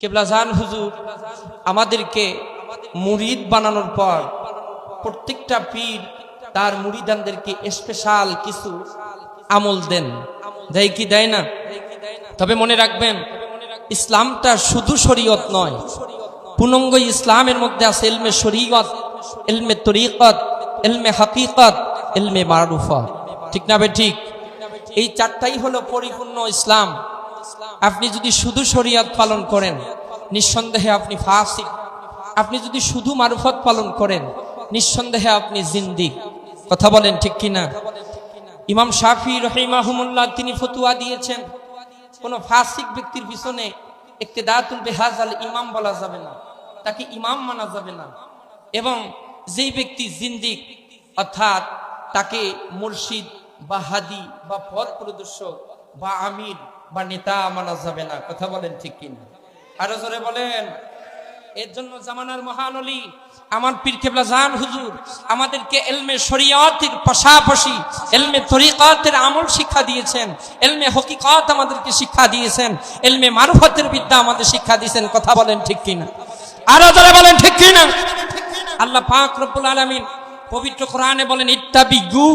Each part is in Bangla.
কেবলাজান হুজুর আমাদেরকে মুরিদ বানানোর পর প্রত্যেকটা পীর তার মুরিদানদেরকে স্পেশাল কিছু আমল দেন, দেয় কি দেয় না? তবে মনে রাখবেন, ইসলামটা শুধু শরীয়ত নয়, পূর্ণাঙ্গ ইসলামের মধ্যে আছে ইলমে শরীয়ত, ইলমে তরিকত, ইলমে হাকিকত, ইলমে মারুফা। ঠিক না বে ঠিক? এই চারটাই হলো পরিপূর্ণ ইসলাম। আপনি যদি শুধু শরীয়ত পালন করেন, নিঃসন্দেহে আপনি ফাসিক। আপনি যদি শুধু মারুফত পালন করেন, নিঃসন্দেহে আপনি জিন্দিক। কথা বলেন ঠিক কিনা? ইমাম শাফি রাহিমাহুমুল্লাহ তিনি ফতোয়া দিয়েছেন, কোন ফাসিক ব্যক্তির পিছনে ইক্তিদাতুল বিহাজাল ইমাম বলা যাবে না, তাকে ইমাম মানা যাবে না। এবং যেই ব্যক্তি জিন্দিক অর্থাৎ তাকে মুর্শিদ বা হাদি বা পথ প্রদর্শক বা আমির বা নেতা মানা যাবে না। কথা বলেন ঠিক কিনা? আরো জোরে বলেন। এর জন্য জামানার মহান ওলি আমার পীর কেবলাজান হুজুর আমাদেরকে ইলমে শরীয়তের পাশাপাশি ইলমে তরিকাতের আমল শিক্ষা দিয়েছেন, ইলমে হকিকত আমাদেরকে শিক্ষা দিয়েছেন, ইলমে মারুফতের বিদ্যা আমাদের শিক্ষা দিয়েছেন। কথা বলেন ঠিক কিনা? আরো জোরে বলেন ঠিক কিনা? আল্লাহ পাক রব্বুল আলামিন পবিত্র কোরআনে বলেন, ইত্তাবিগু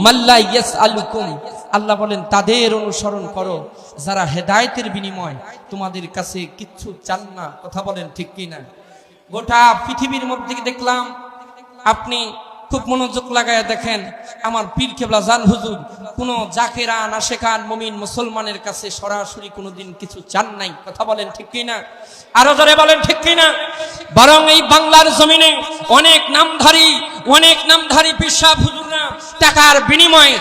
মাল্লা ইয়াসআলুকুম। আল্লাহ বলেন, তাদের অনুসরণ করো যারা হেদায়েতের বিনিময় তোমাদের কাছে কিচ্ছু চান না। কথা বলেন ঠিক কিনা? গোটা পৃথিবীর মধ্যে দেখলাম, আপনি খুব মনোযোগ লাগায় দেখেন, আমার পীর কেবলাজান হুজুর কোন জাকেরা নাশেকান মুমিন মুসলমানের কাছে সরাসরি কোনোদিন কিছু চান নাই। কথা বলেন ঠিক কিনা? আরো জোরে বলেন ঠিক কিনা? বরং এই বাংলার জমিনে অনেক নামধারী পিসাব হুজুররা টাকার বিনিময়ে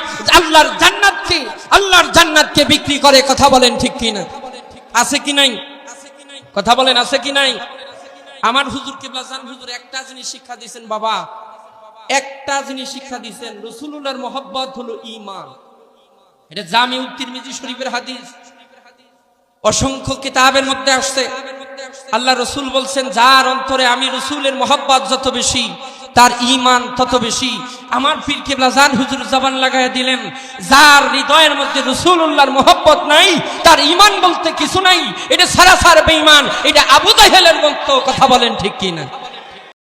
আল্লাহর জান্নাতকে বিক্রি করে। কথা বলেন ঠিক কিনা? আছে কি নাই? কথা বলেন আছে কি নাই? আমার হুজুর কেবলাজান হুজুর একটা জিনিস শিক্ষা দিয়েছেন, বাবা একটা জিনিস শিক্ষা দিয়েছেন, রাসূলুল্লাহর মহব্বত হলো ঈমান। এটা জামিউত তিরমিজি শরীফের হাদিস, অসংখ্য কিতাবের মধ্যে আসছে। আল্লাহ রসুল বলছেন, যার অন্তরে আমি রসুলের মহব্বত যত বেশি, তার ঈমান তত বেশি। আমার পীর কেবলাজান হুজুর জবান লাগায় দিলেন, যার হৃদয়ের মধ্যে রাসূলুল্লাহর মহব্বত নাই, তার ঈমান বলতে কিছু নাই। এটা সারাসার বেঈমান, এটা আবু জাহেলের মতো। কথা বলেন ঠিক কিনা?